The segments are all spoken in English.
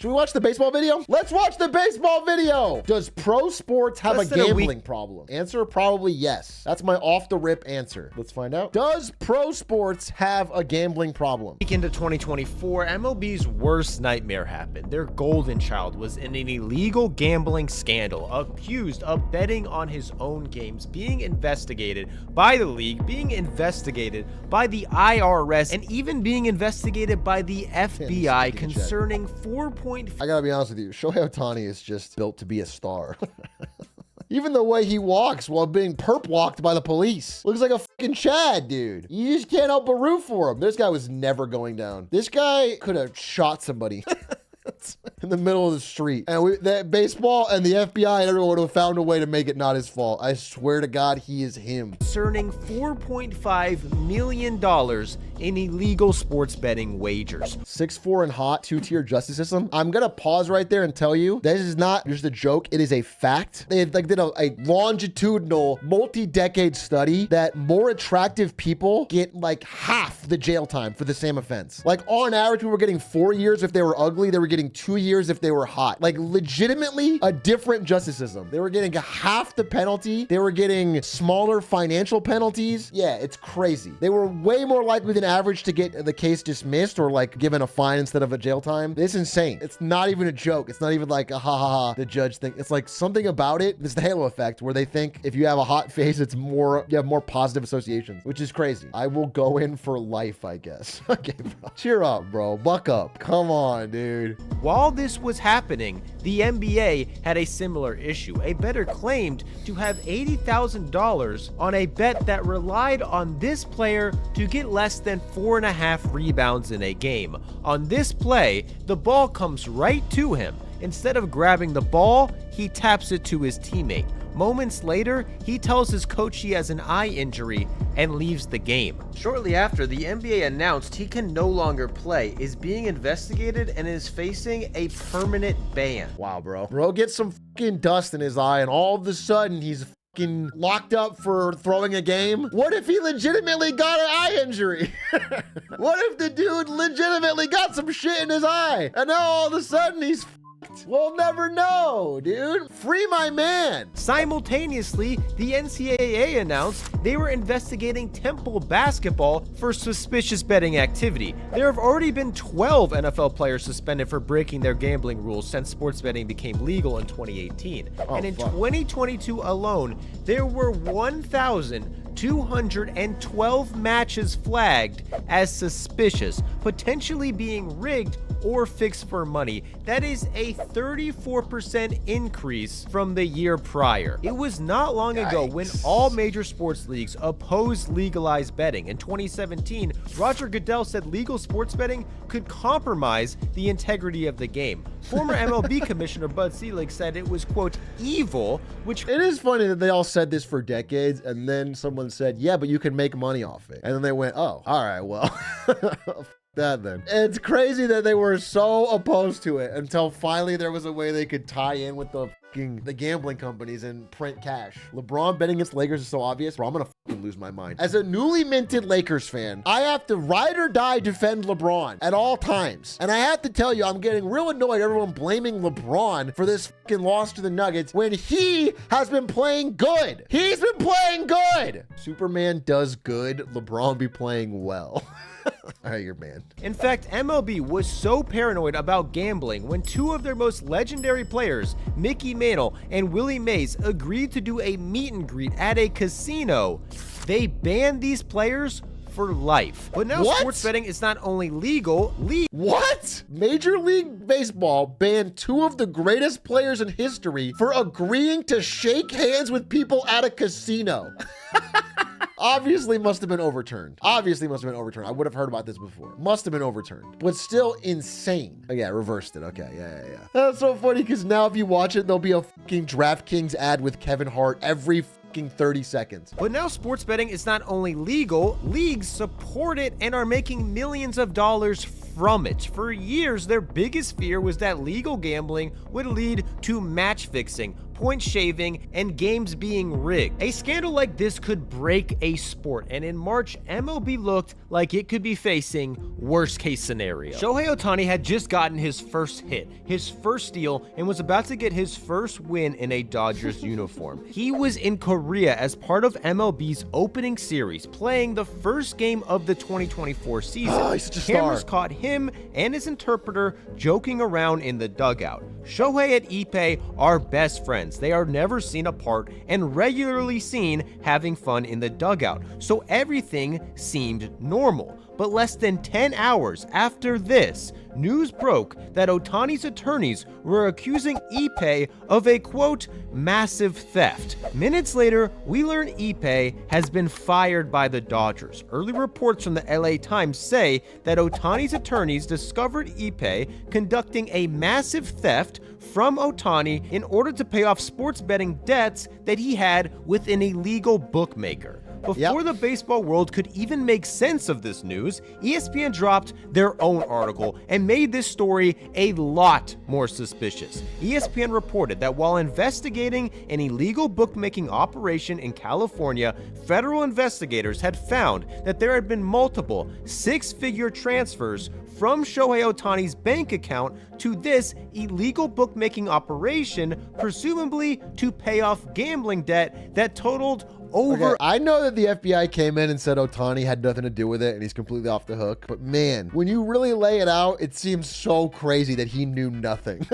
Should we watch the baseball video? Let's watch the baseball video. Does pro sports have a gambling problem? Answer, probably yes. That's my off the rip answer. Let's find out. Does pro sports have a gambling problem? Week into 2024, MLB's worst nightmare happened. Their golden child was in an illegal gambling scandal, accused of betting on his own games, being investigated by the league, being investigated by the IRS, and even being investigated by the FBI concerning I gotta be honest with you, Shohei Ohtani is just built to be a star. Even the way he walks while being perp walked by the police. Looks like a fucking Chad, dude. You just can't help but root for him. This guy was never going down. This guy could have shot somebody in the middle of the street. And that baseball and the FBI and everyone would have found a way to make it not his fault. I swear to God, he is him. Concerning $4.5 million in illegal sports betting wagers. 6'4" and hot, two-tier justice system. I'm gonna pause right there and tell you, this is not just a joke. It is a fact. They did a longitudinal, multi-decade study that more attractive people get like half the jail time for the same offense. Like on average, people were getting 4 years if they were ugly. They were getting 2 years if they were hot. Like legitimately a different justice system. They were getting half the penalty. They were getting smaller financial penalties. Yeah, it's crazy. They were way more likely than average to get the case dismissed or like given a fine instead of a jail time. It's insane. It's not even a joke. It's not even like a ha ha ha, the judge thing. It's like something about it. It's the halo effect where they think if you have a hot face, you have more positive associations, which is crazy. I will go in for life, I guess. Okay, bro. Cheer up, bro. Buck up. Come on, dude. While this was happening, the NBA had a similar issue. A bettor claimed to have $80,000 on a bet that relied on this player to get less than 4.5 rebounds in a game. On this play, the ball comes right to him. Instead of grabbing the ball, he taps it to his teammate. Moments later, he tells his coach he has an eye injury and leaves the game. Shortly after, the NBA announced he can no longer play, is being investigated, and is facing a permanent ban. Wow, bro. Bro gets some fucking dust in his eye, and all of a sudden, he's fucking locked up for throwing a game. What if he legitimately got an eye injury? What if the dude legitimately got some shit in his eye, and now all of a sudden he's we'll never know, dude. Free my man. Simultaneously, the NCAA announced they were investigating Temple basketball for suspicious betting activity. There have already been 12 NFL players suspended for breaking their gambling rules since sports betting became legal in 2018. And in 2022 alone, there were 1,212 matches flagged as suspicious, potentially being rigged or fixed for money. That is a 34% increase from the year prior. It was not long ago when all major sports leagues opposed legalized betting. In 2017, Roger Goodell said legal sports betting could compromise the integrity of the game. Former MLB Commissioner Bud Selig said it was, quote, evil, which... It is funny that they all said this for decades, and then someone said, yeah, but you can make money off it. And then they went, oh, all right, well... that then. It's crazy that they were so opposed to it until finally there was a way they could tie in with the gambling companies and print cash. LeBron betting against Lakers is so obvious, bro, I'm gonna lose my mind. As a newly minted Lakers fan, I have to ride or die defend LeBron at all times. And I have to tell you, I'm getting real annoyed everyone blaming LeBron for this loss to the Nuggets when he has been playing good. He's been playing good. Superman does good, LeBron be playing well. All right, you're banned. In fact, MLB was so paranoid about gambling when two of their most legendary players, Mickey Mantle and Willie Mays, agreed to do a meet and greet at a casino. They banned these players for life. But now sports betting is not only legal, What? Major League Baseball banned two of the greatest players in history for agreeing to shake hands with people at a casino. Obviously must have been overturned. Obviously must have been overturned. I would have heard about this before. Must have been overturned, but still insane. Oh, yeah, reversed it. Okay, yeah. That's so funny because now if you watch it, there'll be a fucking DraftKings ad with Kevin Hart every 30 seconds. But now sports betting is not only legal, leagues support it and are making millions of dollars from it. For years, their biggest fear was that legal gambling would lead to match fixing, 3-point shaving, and games being rigged. A scandal like this could break a sport, and in March, MLB looked like it could be facing worst case scenario. Shohei Ohtani had just gotten his first hit, his first steal, and was about to get his first win in a Dodgers uniform. He was in Korea as part of MLB's opening series, playing the first game of the 2024 season. Oh, he's such a star. Cameras caught him and his interpreter joking around in the dugout. Shohei and Ippei are best friends. They are never seen apart and regularly seen having fun in the dugout, so everything seemed normal. But less than 10 hours after this, news broke that Ohtani's attorneys were accusing Ippei of a, quote, massive theft. Minutes later, we learn Ippei has been fired by the Dodgers. Early reports from the LA Times say that Ohtani's attorneys discovered Ippei conducting a massive theft from Ohtani in order to pay off sports betting debts that he had with an illegal bookmaker. Before the baseball world could even make sense of this news, ESPN dropped their own article and made this story a lot more suspicious. ESPN reported that while investigating an illegal bookmaking operation in California, federal investigators had found that there had been multiple six-figure transfers from Shohei Ohtani's bank account to this illegal bookmaking operation, presumably to pay off gambling debt that totaled over. Okay, I know that the FBI came in and said Ohtani had nothing to do with it and he's completely off the hook. But man, when you really lay it out, it seems so crazy that he knew nothing.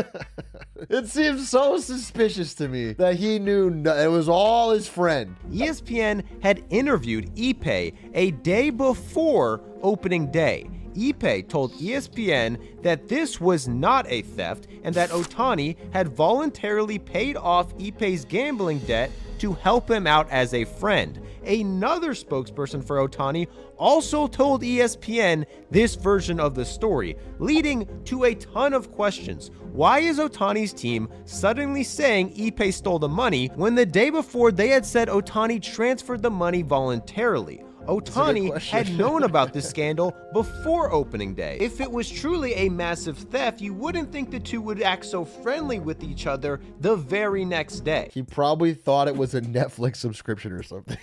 It seems so suspicious to me that he knew it was all his friend. ESPN had interviewed Ippei a day before opening day. Ippei told ESPN that this was not a theft and that Ohtani had voluntarily paid off Ippei's gambling debt to help him out as a friend. Another spokesperson for Ohtani also told ESPN this version of the story, leading to a ton of questions. Why is Ohtani's team suddenly saying Ippei stole the money when the day before they had said Ohtani transferred the money voluntarily? Ohtani had known about this scandal before opening day. If it was truly a massive theft, you wouldn't think the two would act so friendly with each other the very next day. He probably thought it was a Netflix subscription or something.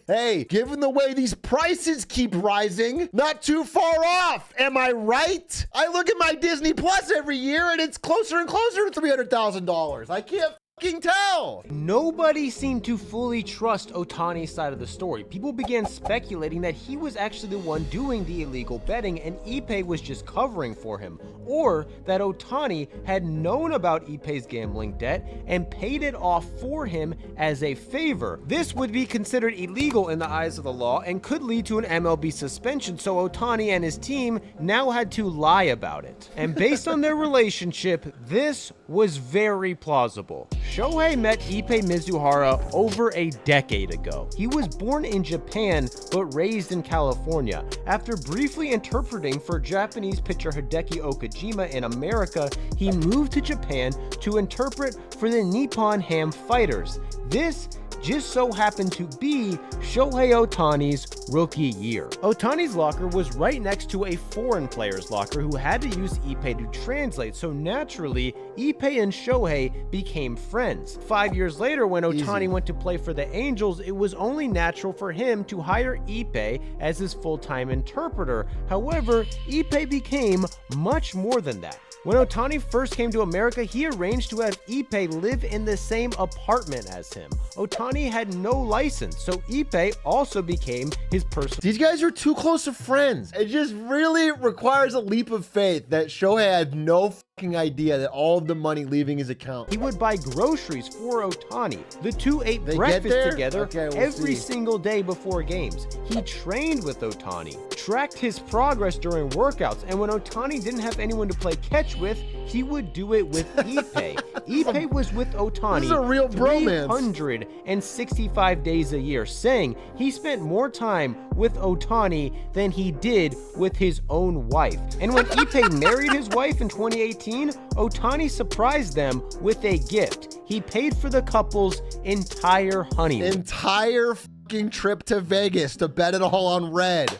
Hey, given the way these prices keep rising, not too far off, am I right? I look at my Disney Plus every year and it's closer and closer to $300,000. I can't tell. Nobody seemed to fully trust Ohtani's side of the story. People began speculating that he was actually the one doing the illegal betting and Ippei was just covering for him, or that Ohtani had known about Ippei's gambling debt and paid it off for him as a favor. This would be considered illegal in the eyes of the law and could lead to an MLB suspension, so Ohtani and his team now had to lie about it. And based on their relationship, this was very plausible. Shohei met Ippei Mizuhara over a decade ago. He was born in Japan but raised in California. After briefly interpreting for Japanese pitcher Hideki Okajima in America, he moved to Japan to interpret for the Nippon Ham Fighters. This just so happened to be Shohei Ohtani's rookie year. Ohtani's locker was right next to a foreign player's locker who had to use Ippei to translate, so naturally, Ippei and Shohei became friends. 5 years later, when Ohtani went to play for the Angels, it was only natural for him to hire Ippei as his full-time interpreter. However, Ippei became much more than that. When Ohtani first came to America, he arranged to have Ippei live in the same apartment as him. Ohtani had no license, so Ippei also became his personal. These guys are too close of friends. It just really requires a leap of faith that Shohei had no fucking idea that all of the money leaving his account. He would buy groceries for Ohtani. The two ate breakfast together every single day before games. He trained with Ohtani, tracked his progress during workouts, and when Ohtani didn't have anyone to play catch with, he would do it with Ippei. Ippei was with Ohtani This is a real bromance. 365 days a year, saying he spent more time with Ohtani than he did with his own wife. And when Ippei married his wife in 2018, Ohtani surprised them with a gift. He paid for the couple's entire honeymoon. Entire fucking trip to Vegas to bet it all on red.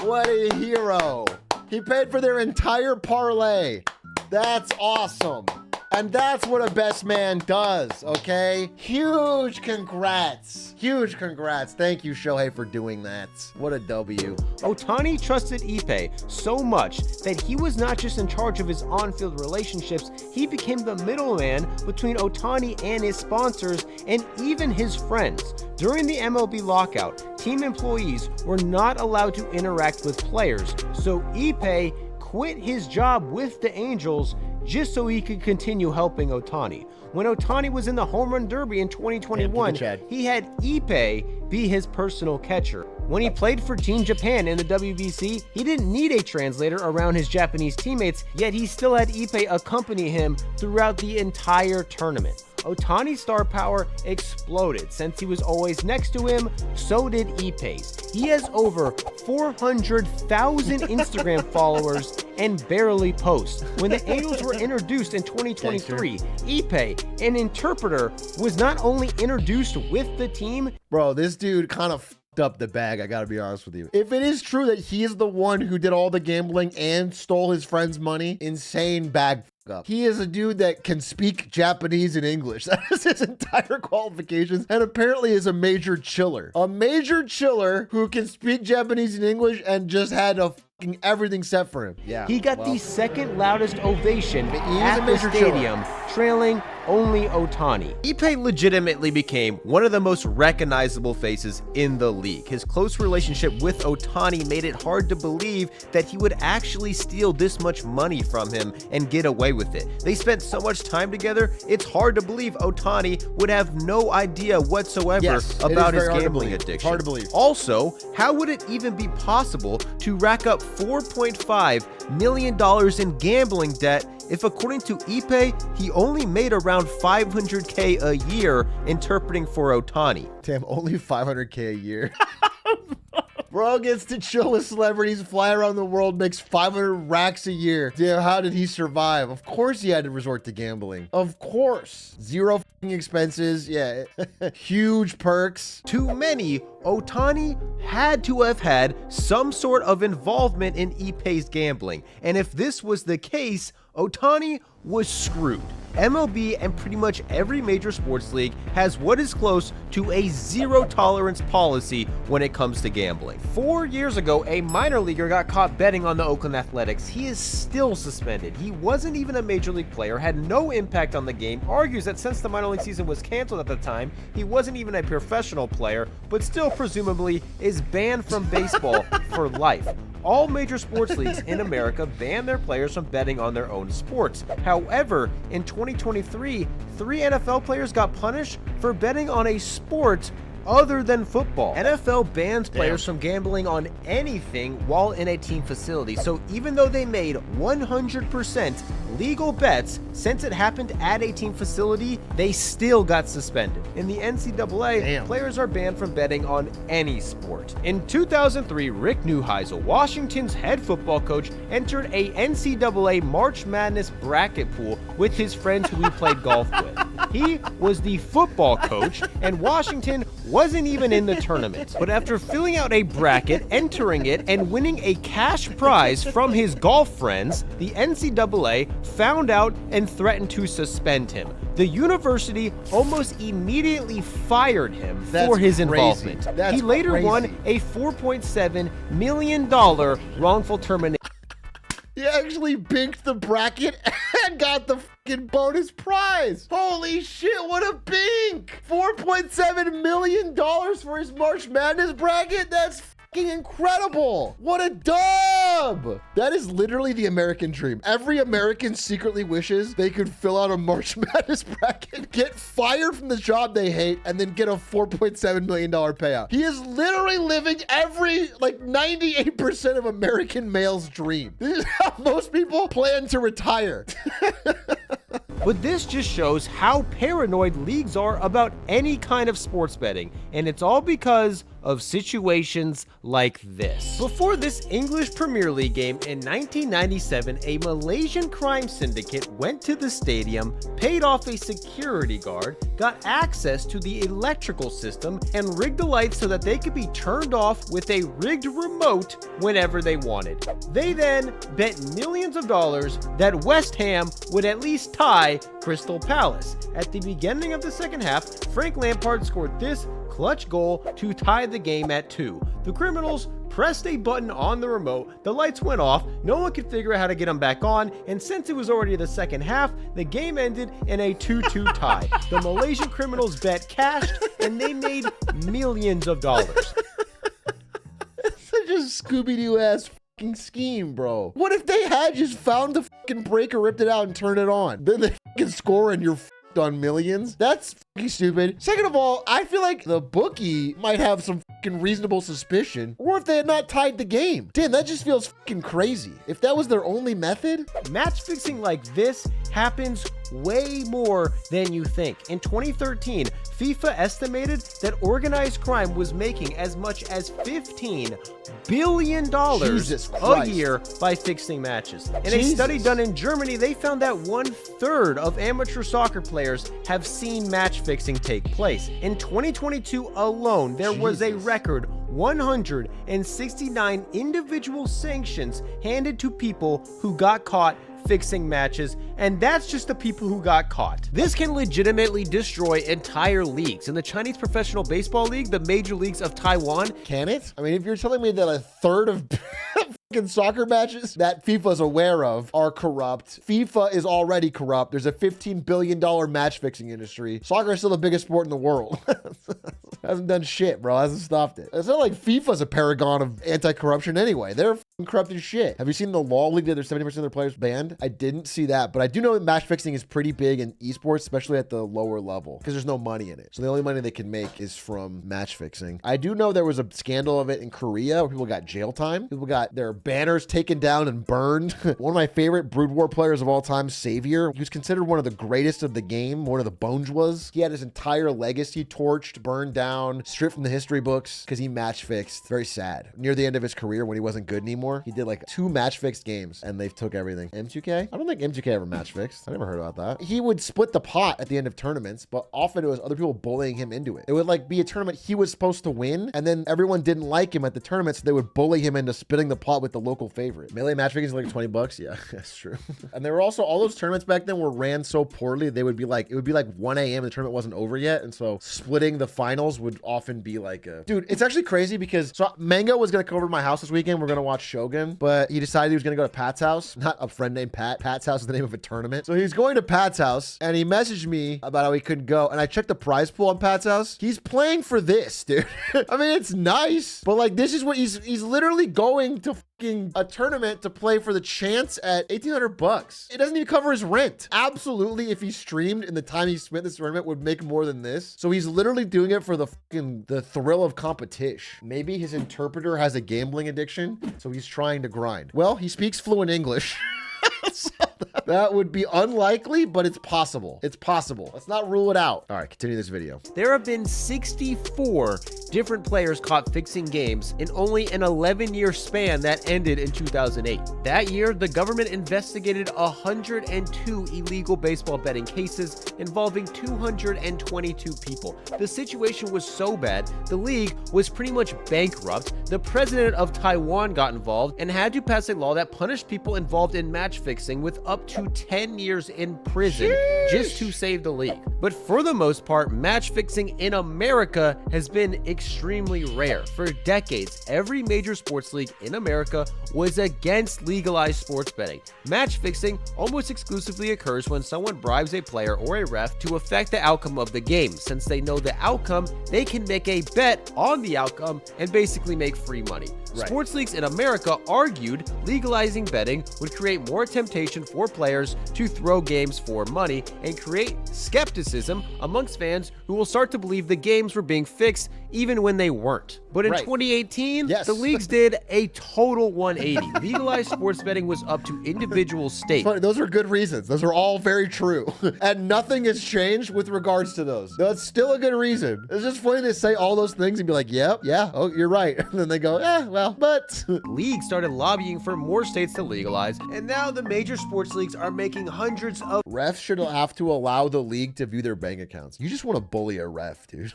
What a hero. He paid for their entire parlay. That's awesome. And that's what a best man does, okay? Huge congrats. Huge congrats. Thank you, Shohei, for doing that. What a W. Ohtani trusted Ippei so much that he was not just in charge of his on-field relationships, he became the middleman between Ohtani and his sponsors and even his friends. During the MLB lockout, team employees were not allowed to interact with players, so Ippei quit his job with the Angels just so he could continue helping Ohtani. When Ohtani was in the Home Run Derby in 2021, he had Ippei be his personal catcher. When he played for Team Japan in the WBC, he didn't need a translator around his Japanese teammates, yet he still had Ippei accompany him throughout the entire tournament. Ohtani's star power exploded. Since he was always next to him, so did Ippei's. He has over 400,000 Instagram followers and barely posts. When the Angels were introduced in 2023, Ippei, an interpreter, was not only introduced with the team. Bro, this dude kind of up the bag, I gotta be honest with you. If it is true that he is the one who did all the gambling and stole his friend's money, insane bag up. He is a dude that can speak Japanese and English. That is his entire qualifications, and apparently is a major chiller. A major chiller who can speak Japanese and English and just had a everything set for him. Yeah. He got the second loudest ovation at the stadium, trailing only Ohtani. Ippei legitimately became one of the most recognizable faces in the league. His close relationship with Ohtani made it hard to believe that he would actually steal this much money from him and get away with it. They spent so much time together, it's hard to believe Ohtani would have no idea whatsoever about his gambling addiction. Hard to believe. Also, how would it even be possible to rack up $4.5 million in gambling debt if, according to Ippei, he only made around $500K a year interpreting for Ohtani? Damn, only $500K a year. Bro gets to chill with celebrities, fly around the world, makes 500 racks a year. Damn, how did he survive? Of course he had to resort to gambling. Of course. Zero expenses. Yeah. Huge perks. To many, Ohtani had to have had some sort of involvement in Ippei's gambling. And if this was the case, Ohtani was screwed. MLB and pretty much every major sports league has what is close to a zero tolerance policy when it comes to gambling. 4 years ago, a minor leaguer got caught betting on the Oakland Athletics. He is still suspended. He wasn't even a major league player, had no impact on the game, argues that since the minor league season was canceled at the time, he wasn't even a professional player, but still presumably is banned from baseball for life. All major sports leagues in America ban their players from betting on their own sports. However, in 2023, 3 NFL players got punished for betting on a sport other than football. NFL bans players from gambling on anything while in a team facility. So even though they made 100% legal bets since it happened at a team facility, they still got suspended. In the NCAA, players are banned from betting on any sport. In 2003, Rick Neuheisel, Washington's head football coach, entered a NCAA March Madness bracket pool with his friends who he played golf with. He was the football coach, and Washington wasn't even in the tournament. But after filling out a bracket, entering it, and winning a cash prize from his golf friends, the NCAA found out and threatened to suspend him. The university almost immediately fired him for his involvement. He later won a $4.7 million wrongful termination. He actually binked the bracket and got the fucking bonus prize. Holy shit, what a bink! $4.7 million for his March Madness bracket? That's fucking incredible. What a dub! That is literally the American dream. Every American secretly wishes they could fill out a March Madness bracket, get fired from the job they hate, and then get a $4.7 million payout. He is literally living every, 98% of American males' dream. This is how most people plan to retire. But this just shows how paranoid leagues are about any kind of sports betting, and it's all because of situations like this. Before this English Premier League game in 1997, a Malaysian crime syndicate went to the stadium, paid off a security guard, got access to the electrical system, and rigged the lights so that they could be turned off with a rigged remote whenever they wanted. They then bet millions of dollars that West Ham would at least tie Crystal Palace. At the beginning of the second half, Frank Lampard scored this clutch goal to tie the game at 2. The criminals pressed a button on the remote, the lights went off, no one could figure out how to get them back on, and since it was already the second half, the game ended in a 2-2 tie. The Malaysian criminals bet cashed, and they made millions of dollars. Such a Scooby-Doo ass fucking scheme, bro. What if they had just found the fucking breaker, ripped it out, and turned it on? Then they fucking score and you're on millions? That's fucking stupid. Second of all, I feel like the bookie might have some fucking reasonable suspicion. Or if they had not tied the game. Damn, that just feels fucking crazy. If that was their only method. Match fixing like this happens way more than you think. In 2013, FIFA estimated that organized crime was making as much as $15 billion a year by fixing matches. In a study done in Germany, they found that 1/3 of amateur soccer players have seen match fixing take place. In 2022 alone, there was a record 169 individual sanctions handed to people who got caught fixing matches, and that's just the people who got caught. This can legitimately destroy entire leagues. In the Chinese Professional Baseball League, the major leagues of Taiwan. Can it? I mean, if you're telling me that 1/3 of soccer matches that FIFA is aware of are corrupt. FIFA is already corrupt. There's a $15 billion match fixing industry. Soccer is still the biggest sport in the world. Hasn't done shit, bro. Hasn't stopped it. It's not like FIFA's a paragon of anti-corruption anyway. They're corrupt as shit. Have you seen the Law League that there's 70% of their players banned? I didn't see that, but I do know that match fixing is pretty big in esports, especially at the lower level, because there's no money in it. So the only money they can make is from match fixing. I do know there was a scandal of it in Korea where people got jail time. People got their banners taken down and burned. One of my favorite Brood War players of all time, Savior, he was considered one of the greatest of the game, one of the Bones. He had his entire legacy torched, burned down, stripped from the history books because he match fixed. Very sad. Near the end of his career when he wasn't good anymore, he did like 2 match fixed games and they took everything. M2K? I don't think M2K ever match fixed. I never heard about that. He would split the pot at the end of tournaments, but often it was other people bullying him into it. It would like be a tournament he was supposed to win, and then everyone didn't like him at the tournament, so they would bully him into splitting the pot with the local favorite. Melee match fixing is like $20. Yeah, that's true. And there were also all those tournaments back then were ran so poorly, they would be like, it would be like 1 a.m. the tournament wasn't over yet, and so splitting the finals would often be like a... Dude, it's actually crazy because so Mango was gonna come over to my house this weekend. We're gonna watch Shogun, but he decided he was gonna go to Pat's house. Not a friend named Pat. Pat's house is the name of a tournament. So he's going to Pat's house, and he messaged me about how he couldn't go, and I checked the prize pool on Pat's house. He's playing for this, dude. I mean, it's nice, but like this is what he's literally going to a tournament to play for the chance at $1,800. It doesn't even cover his rent. Absolutely, if he streamed in the time he spent this tournament would make more than this. So he's literally doing it for the thrill of competition. Maybe his interpreter has a gambling addiction, so he's trying to grind. Well, he speaks fluent English. So that would be unlikely, but it's possible. It's possible. Let's not rule it out. All right, continue this video. There have been 64 different players caught fixing games in only an 11-year span that ended in 2008. That year, the government investigated 102 illegal baseball betting cases involving 222 people. The situation was so bad, the league was pretty much bankrupt. The president of Taiwan got involved and had to pass a law that punished people involved in match fixing with up to 10 years in prison just to save the league. But for the most part, match fixing in America has been extremely rare. For decades, every major sports league in America was against legalized sports betting. Match fixing almost exclusively occurs when someone bribes a player or a ref to affect the outcome of the game. Since they know the outcome, they can make a bet on the outcome and basically make free money. Right. Sports leagues in America argued legalizing betting would create more temptation for players to throw games for money and create skepticism skepticism amongst fans who will start to believe the games were being fixed even when they weren't. But in 2018, the leagues did a total 180. Legalized sports betting was up to individual states. Those are good reasons. Those are all very true. And nothing has changed with regards to those. That's still a good reason. It's just funny to say all those things and be like, yep, yeah, oh, you're right. And then they go, well, but. Leagues started lobbying for more states to legalize, and now the major sports leagues are making hundreds of. Refs should have to allow the league to view their bank accounts. You just want to bully a ref, dude.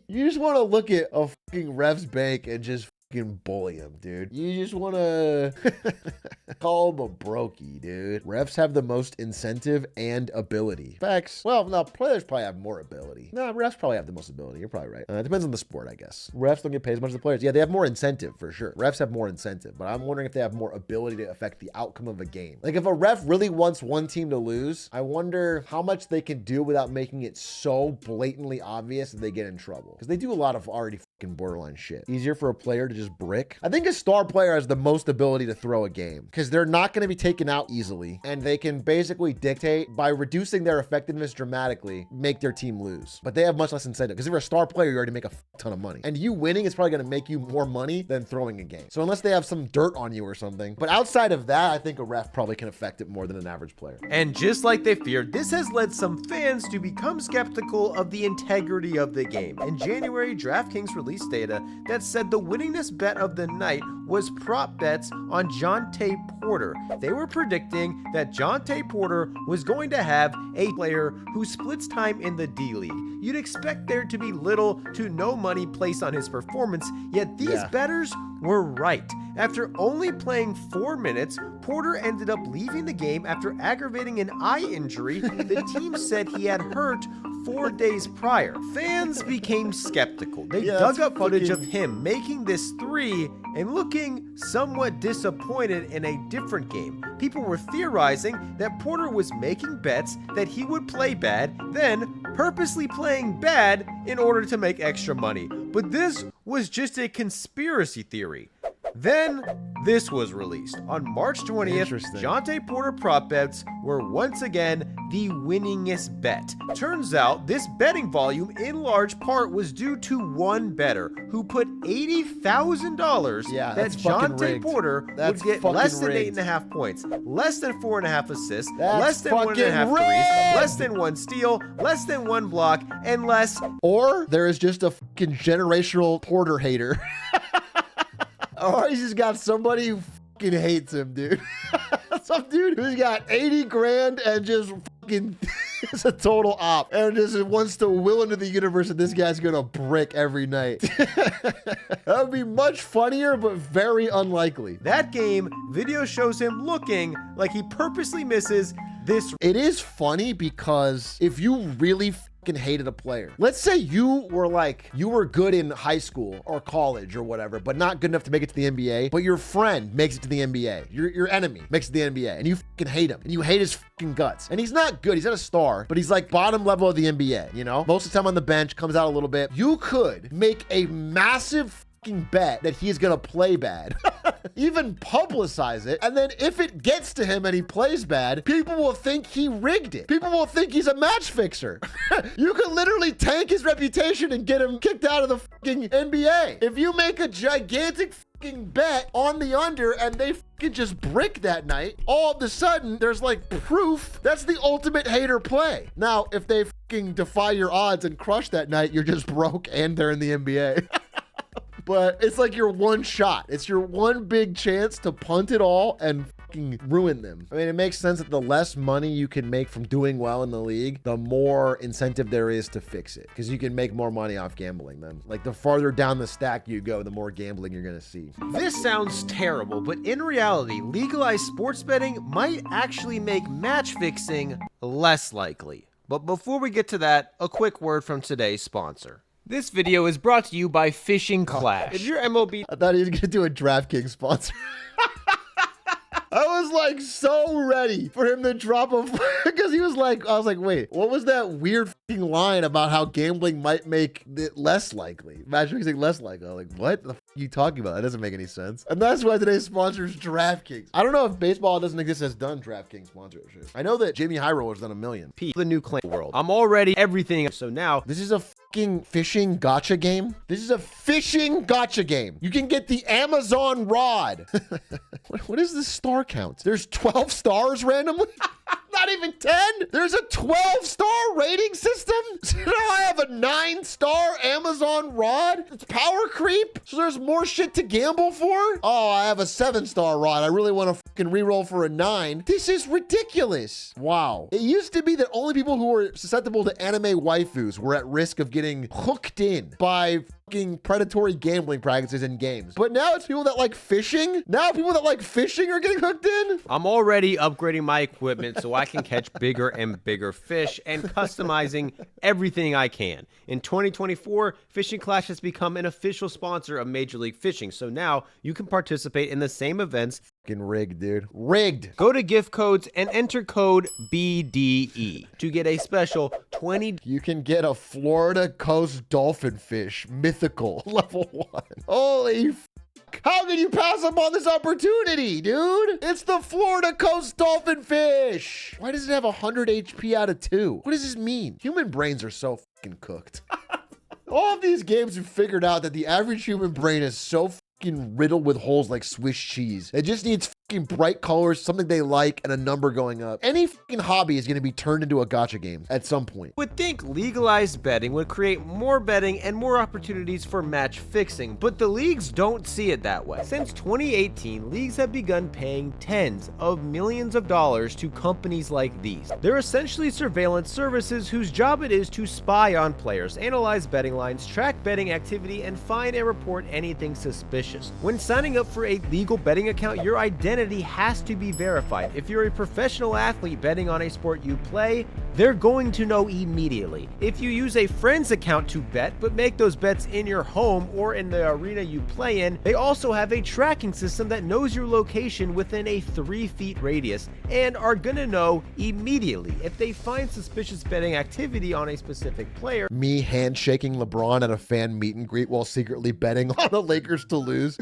You just want to look at a fucking ref's bank and just fucking bully him, dude. You just want to call him a brokey, dude. Refs have the most incentive and ability. Facts. Well, no, players probably have more ability. No, refs probably have the most ability. You're probably right. It depends on the sport, I guess. Refs don't get paid as much as the players. Yeah, they have more incentive for sure. Refs have more incentive, but I'm wondering if they have more ability to affect the outcome of a game. Like if a ref really wants one team to lose, I wonder how much they can do without making it so blatantly obvious that they get in trouble. Because they do a lot of already fucking borderline shit. Easier for a player to just brick. I think a star player has the most ability to throw a game because they're not going to be taken out easily, and they can basically dictate by reducing their effectiveness dramatically, make their team lose. But they have much less incentive because if you're a star player, you already make a ton of money, and you winning is probably going to make you more money than throwing a game. So unless they have some dirt on you or something, but outside of that, I think a ref probably can affect it more than an average player. And just like they feared, this has led some fans to become skeptical of the integrity of the game. In January, DraftKings released data that said the winningest bet of the night was prop bets on Jonte Porter. They were predicting that Jonte Porter was going to have a player who splits time in the D League. You'd expect there to be little to no money placed on his performance, yet these bettors were right. After only playing 4 minutes, Porter ended up leaving the game after aggravating an eye injury the team said he had hurt 4 days prior. Fans became skeptical. They dug up footage of him making this three and looking somewhat disappointed in a different game. People were theorizing that Porter was making bets that he would play bad, then purposely playing bad in order to make extra money. But this was just a conspiracy theory. Then this was released. On March 20th, Jonte Porter prop bets were once again the winningest bet. Turns out this betting volume in large part was due to one bettor who put $80,000 that Jonte Porter would get less than 8.5 points, less than 4.5 assists, less than 1.5 threes, less than 1 steal, less than 1 block, and less. Or there is just a fucking generational Porter hater. Or he's just got somebody who fucking hates him, dude. Some dude who's got 80 grand and just fucking is a total op and just wants to will into the universe that this guy's gonna brick every night. That would be much funnier, but very unlikely. That game, video shows him looking like he purposely misses this. It is funny because if you really hated a player. Let's say you were good in high school or college or whatever, but not good enough to make it to the NBA, but your friend makes it to the NBA. Your enemy makes it to the NBA and you fucking hate him and you hate his fucking guts. And he's not good. He's not a star, but he's like bottom level of the NBA, you know? Most of the time on the bench, comes out a little bit. You could make a massive bet that he's gonna play bad. Even publicize it, and then if it gets to him and he plays bad, people will think he rigged it. People will think he's a match fixer. You could literally tank his reputation and get him kicked out of the fucking NBA. If you make a gigantic fucking bet on the under and they fucking just brick that night, all of a sudden there's like proof. That's the ultimate hater play. Now, if they fucking defy your odds and crush that night, you're just broke and they're in the NBA. But it's like your one shot. It's your one big chance to punt it all and fucking ruin them. I mean, it makes sense that the less money you can make from doing well in the league, the more incentive there is to fix it. Because you can make more money off gambling then. Like the farther down the stack you go, the more gambling you're gonna see. This sounds terrible, but in reality, legalized sports betting might actually make match fixing less likely. But before we get to that, a quick word from today's sponsor. This video is brought to you by Fishing Clash. If your MLB... I thought he was gonna do a DraftKings sponsor. I was like so ready for him to drop a because he was like, I was like, wait, what was that weird fucking line about how gambling might make it less likely? Match fixing less likely. I was like, what the fuck are you talking about? That doesn't make any sense. And that's why today's sponsor is DraftKings. I don't know if baseball doesn't exist has done DraftKings sponsorship. I know that Jimmy High Roller's done $1 million. The new claim world. I'm already everything. So now this is a fucking fishing gotcha game. This is a fishing gotcha game. You can get the Amazon rod. What is the star count? There's 12 stars randomly? Not even 10. There's a 12-star rating system. So now I have a 9-star Amazon rod. It's power creep. So there's more shit to gamble for. Oh, I have a 7-star rod. I really want to fucking reroll for a 9. This is ridiculous. Wow. It used to be that only people who were susceptible to anime waifus were at risk of getting hooked in by fucking predatory gambling practices in games. But now it's people that like fishing. Now people that like fishing are getting hooked in. I'm already upgrading my equipment so I can catch bigger and bigger fish and customizing everything I can. In 2024, Fishing Clash has become an official sponsor of Major League Fishing. So now you can participate in the same events. Fucking rigged, dude. Rigged. Go to gift codes and enter code BDE to get a special 20. You can get a Florida Coast dolphin fish, mythical, level 1. Holy how can you pass up on this opportunity, dude? It's the Florida Coast dolphin fish. Why does it have 100 HP out of 2? What does this mean? Human brains are so fucking cooked. All of these games have figured out that the average human brain is so fucking riddled with holes like Swiss cheese. It just needs fucking bright colors, something they like, and a number going up. Any fucking hobby is going to be turned into a gotcha game at some point. Would think legalized betting would create more betting and more opportunities for match fixing, but the leagues don't see it that way. Since 2018, leagues have begun paying tens of millions of dollars to companies like these. They're essentially surveillance services whose job it is to spy on players, analyze betting lines, track betting activity, and find and report anything suspicious. When signing up for a legal betting account, your identity has to be verified. If you're a professional athlete betting on a sport you play, they're going to know immediately. If you use a friend's account to bet, but make those bets in your home or in the arena you play in, they also have a tracking system that knows your location within a 3 feet radius and are gonna know immediately if they find suspicious betting activity on a specific player. Me handshaking LeBron at a fan meet and greet while secretly betting on the Lakers to lose.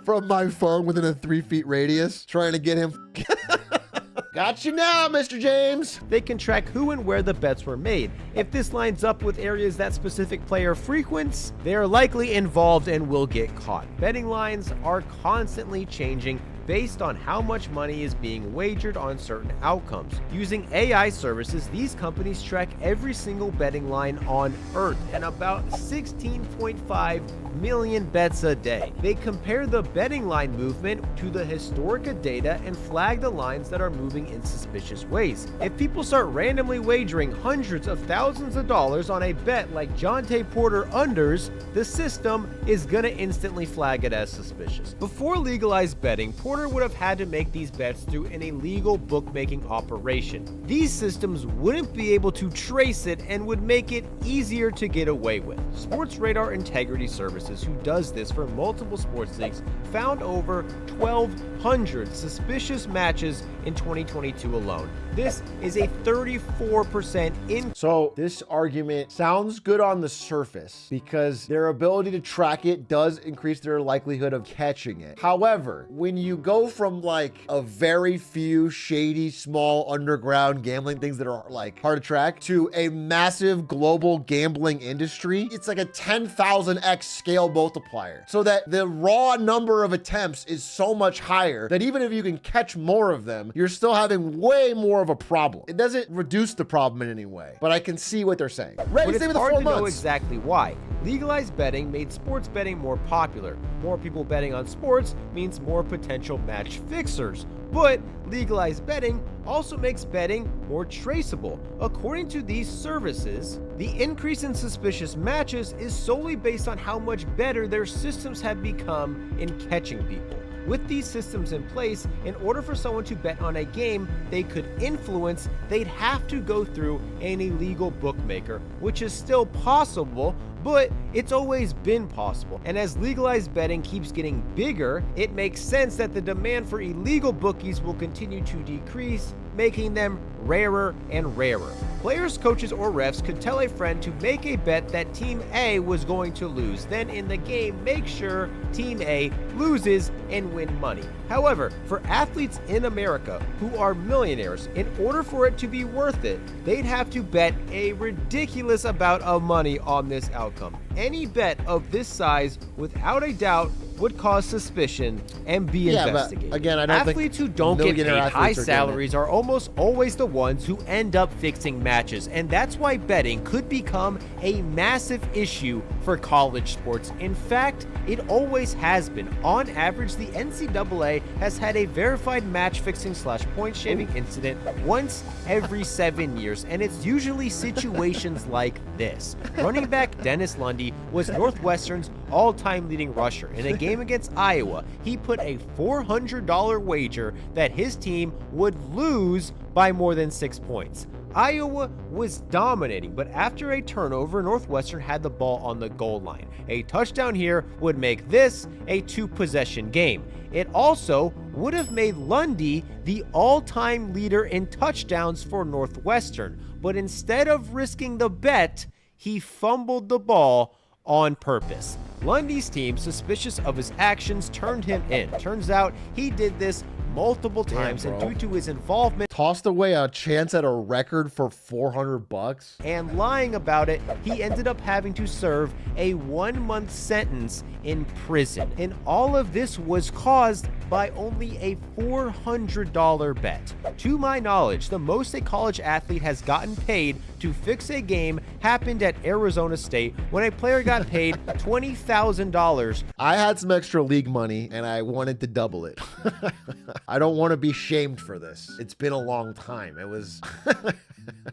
From my phone within a 3 feet radius, trying to get him. Got you now, Mr. James. They can track who and where the bets were made. If this lines up with areas that specific player frequents, they are likely involved and will get caught. Betting lines are constantly changing based on how much money is being wagered on certain outcomes. Using AI services, these companies track every single betting line on Earth and about 16.5 million bets a day. They compare the betting line movement to the historic data and flag the lines that are moving in suspicious ways. If people start randomly wagering hundreds of thousands of dollars on a bet like Jonte Porter unders, the system is gonna instantly flag it as suspicious. Before legalized betting, Porter would have had to make these bets through an illegal bookmaking operation. These systems wouldn't be able to trace it and would make it easier to get away with. Sports Radar Integrity Services, who does this for multiple sports leagues, found over 1,200 suspicious matches in 2022 alone. This is a 34% in. So this argument sounds good on the surface because their ability to track it does increase their likelihood of catching it. However, when you go from like a very few shady, small underground gambling things that are like hard to track to a massive global gambling industry, it's like a 10,000x scale multiplier. So that the raw number of attempts is so much higher that even if you can catch more of them, you're still having way more of a problem. It doesn't reduce the problem in any way, but I can see what they're saying. But it's hard to know exactly why. Legalized betting made sports betting more popular. More people betting on sports means more potential match fixers. But legalized betting also makes betting more traceable. According to these services, the increase in suspicious matches is solely based on how much better their systems have become in catching people. With these systems in place, in order for someone to bet on a game they could influence, they'd have to go through an illegal bookmaker, which is still possible, but it's always been possible. And as legalized betting keeps getting bigger, it makes sense that the demand for illegal bookies will continue to decrease, making them rarer and rarer. Players, coaches, or refs could tell a friend to make a bet that Team A was going to lose. Then in the game, make sure Team A loses and win money. However, for athletes in America who are millionaires, in order for it to be worth it, they'd have to bet a ridiculous amount of money on this outcome. Any bet of this size, without a doubt, would cause suspicion and be investigated. But again, I don't think athletes who don't get paid high salaries are almost always the ones who end up fixing matches, and that's why betting could become a massive issue for college sports. In fact, it always has been. On average, the NCAA has had a verified match fixing / point shaving incident once every 7 years, and it's usually situations like this. Running back Dennis Lundy was Northwestern's all-time leading rusher. In a game against Iowa, he put a $400 wager that his team would lose by more than 6 points. Iowa was dominating, but after a turnover, Northwestern had the ball on the goal line. A touchdown here would make this a 2-possession game. It also would have made Lundy the all-time leader in touchdowns for Northwestern, but instead of risking the bet, he fumbled the ball on purpose. Lundy's team, suspicious of his actions, turned him in. Turns out he did this multiple times, and due to his involvement, tossed away a chance at a record for $400 and lying about it, he ended up having to serve a 1-month sentence in prison. And all of this was caused by only a $400 bet. To my knowledge, the most a college athlete has gotten paid to fix a game happened at Arizona State when a player got paid $20,000. I had some extra league money and I wanted to double it. I don't want to be shamed for this. It's been a long time. It was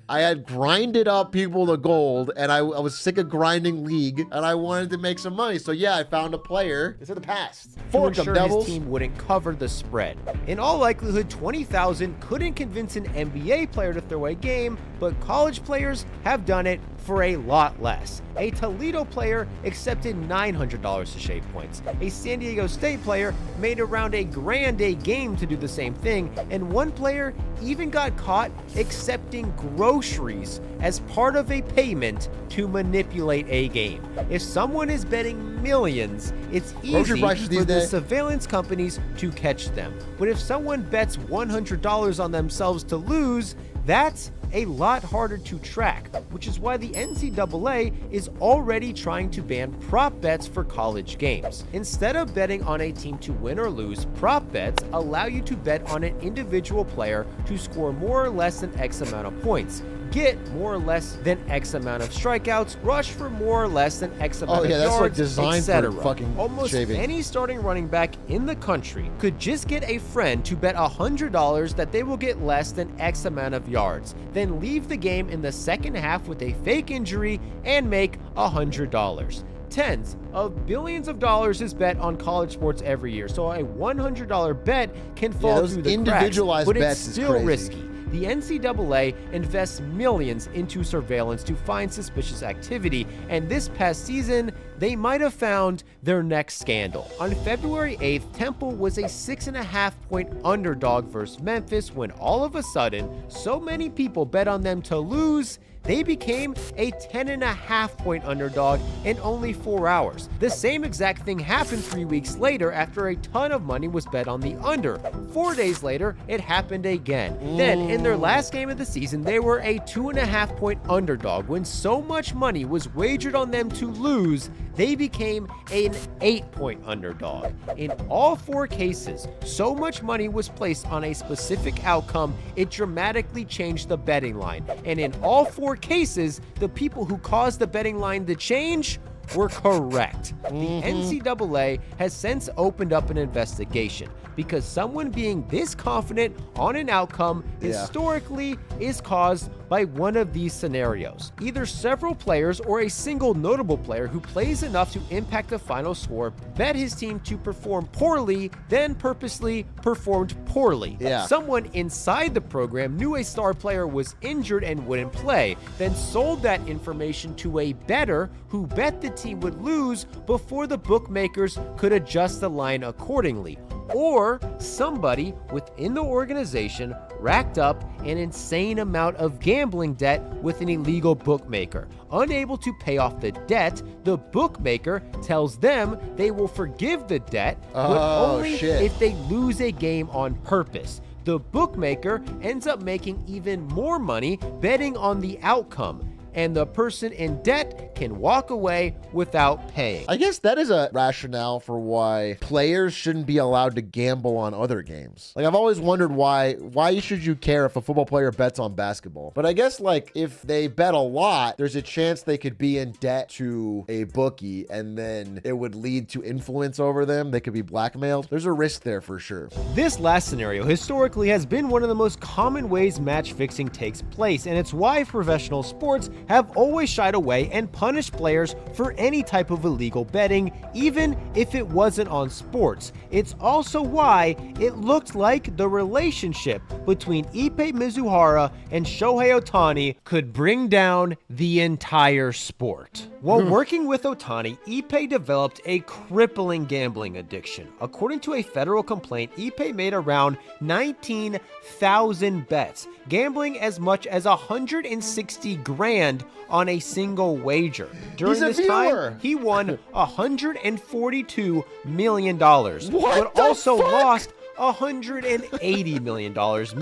I had grinded up people to gold, and I was sick of grinding league, and I wanted to make some money. So yeah, I found a player. It's in the past. To ensure his team wouldn't cover the spread. In all likelihood, $20,000 couldn't convince an NBA player to throw a game, but college players have done it for a lot less. A Toledo player accepted $900 to shave points. A San Diego State player made around $1,000 a game to do the same thing, and one player even got caught accepting groceries as part of a payment to manipulate a game. If someone is betting millions, it's easy for the surveillance companies to catch them. But if someone bets $100 on themselves to lose, that's a lot harder to track, which is why the NCAA is already trying to ban prop bets for college games. Instead of betting on a team to win or lose, prop bets allow you to bet on an individual player to score more or less than X amount of points, get more or less than X amount of strikeouts, rush for more or less than X amount of yards, etc. Almost any starting running back in the country could just get a friend to bet $100 that they will get less than X amount of yards, then leave the game in the second half with a fake injury and make $100. Tens of billions of dollars is bet on college sports every year, so a $100 bet can fall through the cracks, but it's still risky. The NCAA invests millions into surveillance to find suspicious activity, and this past season, they might have found their next scandal. On February 8th, Temple was a 6.5-point underdog versus Memphis when all of a sudden, so many people bet on them to lose, they became a 10.5-point underdog in only 4 hours. The same exact thing happened 3 weeks later after a ton of money was bet on the under. 4 days later, it happened again. Then, in their last game of the season, they were a 2.5-point underdog. When so much money was wagered on them to lose, they became an 8-point underdog. In all 4 cases, so much money was placed on a specific outcome, it dramatically changed the betting line. And in all 4 cases, the people who caused the betting line to change were correct. The NCAA has since opened up an investigation because someone being this confident on an outcome historically is caused by one of these scenarios. Either several players or a single notable player who plays enough to impact the final score bet his team to perform poorly, then purposely performed poorly. Someone inside the program knew a star player was injured and wouldn't play, then sold that information to a bettor who bet the team would lose before the bookmakers could adjust the line accordingly. Or somebody within the organization racked up an insane amount of gambling debt with an illegal bookmaker. Unable to pay off the debt, the bookmaker tells them they will forgive the debt, but only if they lose a game on purpose. The bookmaker ends up making even more money betting on the outcome, and the person in debt can walk away without paying. I guess that is a rationale for why players shouldn't be allowed to gamble on other games. Like, I've always wondered why should you care if a football player bets on basketball? But I guess, like, if they bet a lot, there's a chance they could be in debt to a bookie, and then it would lead to influence over them. They could be blackmailed. There's a risk there for sure. This last scenario historically has been one of the most common ways match fixing takes place, and it's why professional sports have always shied away and punished players for any type of illegal betting, even if it wasn't on sports. It's also why it looked like the relationship between Ippei Mizuhara and Shohei Ohtani could bring down the entire sport. While working with Ohtani, Ippei developed a crippling gambling addiction. According to a federal complaint, Ippei made around 19,000 bets, gambling as much as 160 grand on a single wager. During this time, he won $142 million, but also lost $180 million,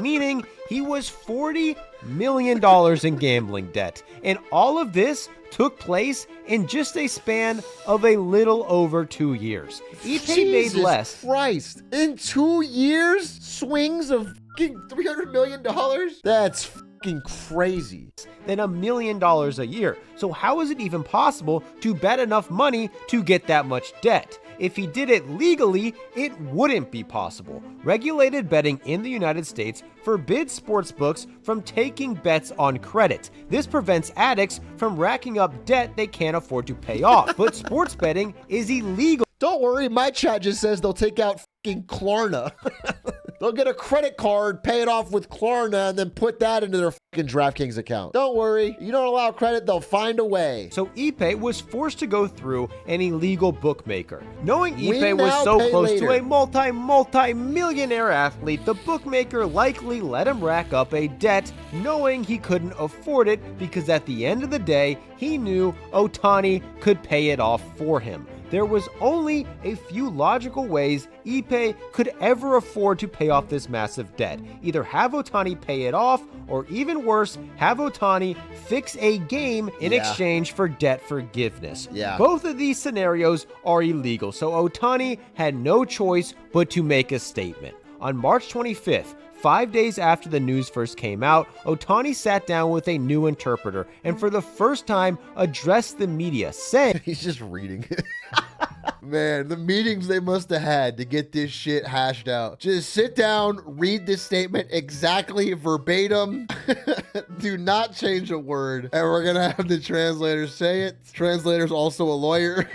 meaning he was $40 million in gambling debt. And all of this took place in just a span of a little over 2 years. Ippei made less. Christ, in 2 years, swings of $300 million? That's crazy. Than $1 million a year. So how is it even possible to bet enough money to get that much debt? If he did it legally, it wouldn't be possible. Regulated betting in the United States forbids sportsbooks from taking bets on credit. This prevents addicts from racking up debt they can't afford to pay off. But sports betting is illegal. Don't worry, my chat just says they'll take out Klarna. They'll get a credit card, pay it off with Klarna, and then put that into their DraftKings account. Don't worry, you don't allow credit, they'll find a way. So Ippei was forced to go through an illegal bookmaker. Knowing Ippei was so close to a multi-millionaire athlete, the bookmaker likely let him rack up a debt, knowing he couldn't afford it because at the end of the day, he knew Ohtani could pay it off for him. There was only a few logical ways Ippei could ever afford to pay off this massive debt. Either have Ohtani pay it off, or even worse, have Ohtani fix a game in exchange for debt forgiveness. Both of these scenarios are illegal, so Ohtani had no choice but to make a statement. On March 25th, 5 days after the news first came out, Ohtani sat down with a new interpreter and for the first time addressed the media, saying... He's just reading it. Man, the meetings they must have had to get this shit hashed out. Just sit down, read this statement exactly verbatim. Do not change a word. And we're going to have the translator say it. Translator's also a lawyer.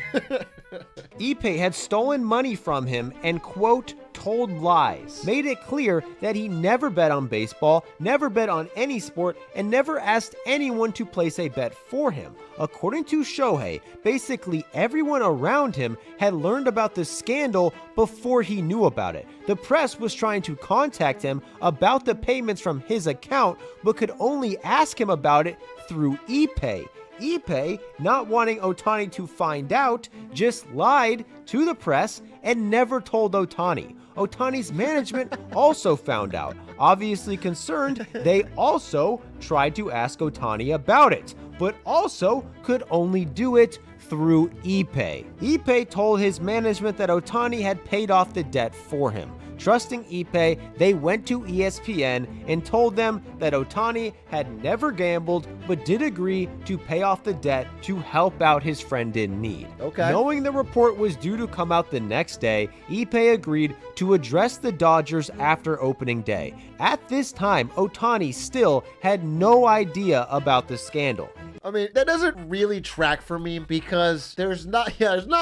Ippei had stolen money from him and, quote, told lies, made it clear that he never bet on baseball, never bet on any sport, and never asked anyone to place a bet for him. According to Shohei, basically everyone around him had learned about the scandal before he knew about it. The press was trying to contact him about the payments from his account, but could only ask him about it through Ippei. Ippei, not wanting Ohtani to find out, just lied to the press and never told Ohtani. Ohtani's management also found out. Obviously concerned, they also tried to ask Ohtani about it, but also could only do it through Ippei. Ippei told his management that Ohtani had paid off the debt for him. Trusting Ippei, they went to ESPN and told them that Ohtani had never gambled but did agree to pay off the debt to help out his friend in need. Knowing the report was due to come out the next day, Ippei agreed to address the Dodgers after opening day. At this time, Ohtani still had no idea about the scandal. I mean, that doesn't really track for me because there's not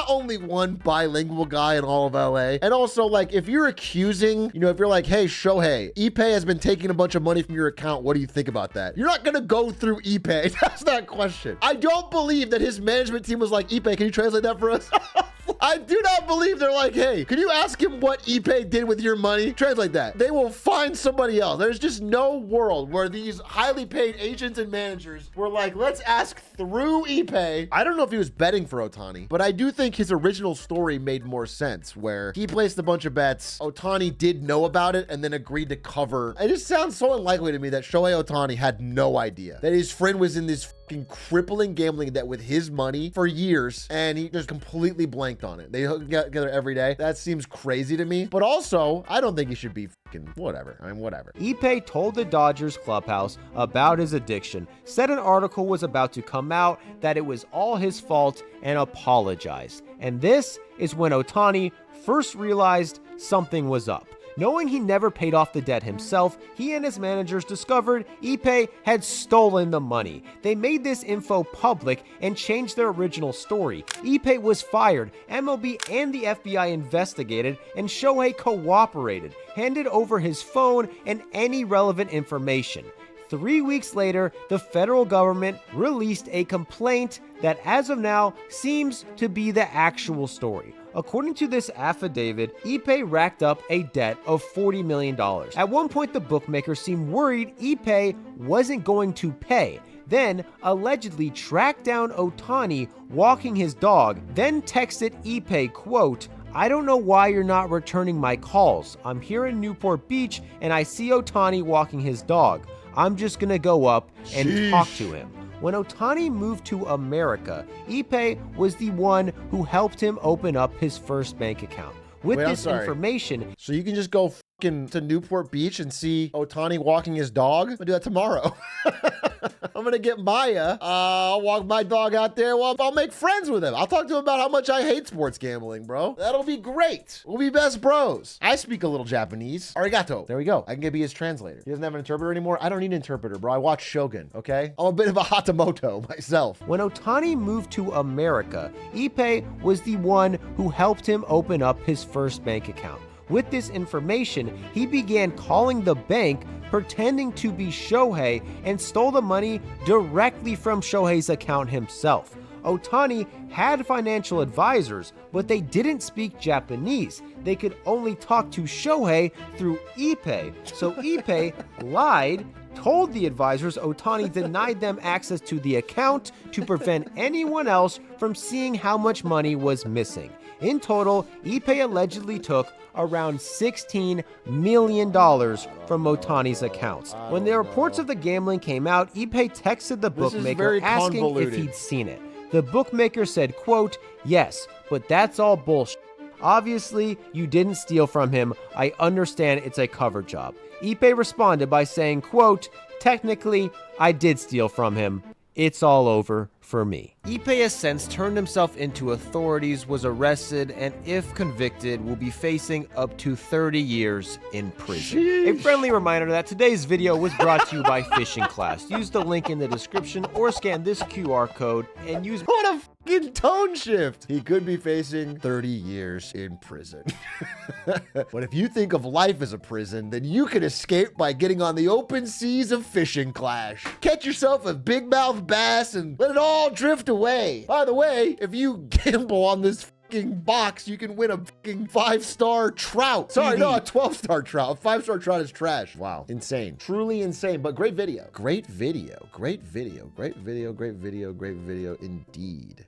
only one bilingual guy in all of LA. And also, like, if you're accusing, if you're like, hey, Shohei, Ippei has been taking a bunch of money from your account. What do you think about that? You're not going to go through Ippei. That's that question. I don't believe that his management team was like, Ippei, can you translate that for us? I do not believe they're like, hey, can you ask him what Ipe did with your money? Translate that. They will find somebody else. There's just no world where these highly paid agents and managers were like, let's ask through Ipe. I don't know if he was betting for Ohtani, but I do think his original story made more sense, where he placed a bunch of bets. Ohtani did know about it and then agreed to cover. It just sounds so unlikely to me that Shohei Ohtani had no idea that his friend was in this fucking crippling gambling debt with his money for years, and he just completely blanked on it. They hook together every day. That seems crazy to me. But also, I don't think he should be fucking whatever. I mean, whatever. Ipe told the Dodgers clubhouse about his addiction, said an article was about to come out, that it was all his fault, and apologized. And this is when Ohtani first realized something was up. Knowing he never paid off the debt himself, he and his managers discovered Ipe had stolen the money. They made this info public and changed their original story. Ipe was fired, MLB and the FBI investigated, and Shohei cooperated, handed over his phone and any relevant information. 3 weeks later, the federal government released a complaint that as of now seems to be the actual story. According to this affidavit, Ipe racked up a debt of $40 million. At one point, the bookmaker seemed worried Ipe wasn't going to pay, then allegedly tracked down Ohtani walking his dog, then texted Ipe, quote, "I don't know why you're not returning my calls. I'm here in Newport Beach and I see Ohtani walking his dog. I'm just gonna go up and talk to him." When Ohtani moved to America, Ipe was the one who helped him open up his first bank account. With this information, so you can just go fucking to Newport Beach and see Ohtani walking his dog? I'm gonna do that tomorrow. I'm gonna get Maya. I'll walk my dog out there. Well, I'll make friends with him. I'll talk to him about how much I hate sports gambling, bro. That'll be great. We'll be best bros. I speak a little Japanese. Arigato. There we go. I can be his translator. He doesn't have an interpreter anymore. I don't need an interpreter, bro. I watch Shogun, okay? I'm a bit of a Hatamoto myself. When Ohtani moved to America, Ipe was the one who helped him open up his first bank account. With this information, he began calling the bank, pretending to be Shohei, and stole the money directly from Shohei's account himself. Ohtani had financial advisors, but they didn't speak Japanese. They could only talk to Shohei through Ipe. So Ipe lied, told the advisors Ohtani denied them access to the account to prevent anyone else from seeing how much money was missing. In total, Ipe allegedly took around $16 million from Ohtani's accounts. When the reports of the gambling came out, Ipe texted the bookmaker asking if he'd seen it. The bookmaker said, quote, "Yes, but that's all bullshit. Obviously, you didn't steal from him. I understand it's a cover job." Ipe responded by saying, quote, "Technically, I did steal from him. It's all over for me." Ipe has since turned himself into authorities, was arrested, and if convicted, will be facing up to 30 years in prison. A friendly reminder that today's video was brought to you by Fishing Class. Use the link in the description or scan this QR code and use— What a fucking tone shift. He could be facing 30 years in prison. But if you think of life as a prison, then you can escape by getting on the open seas of Fishing Clash. Catch yourself a big mouth bass and let it all drift away. By the way, if you gamble on this fucking box, you can win a fucking 5-star trout. Sorry, no, a 12-star trout. A 5-star trout is trash. Wow. Insane. Truly insane, but great video. Great video. Great video. Great video. Great video. Great video indeed.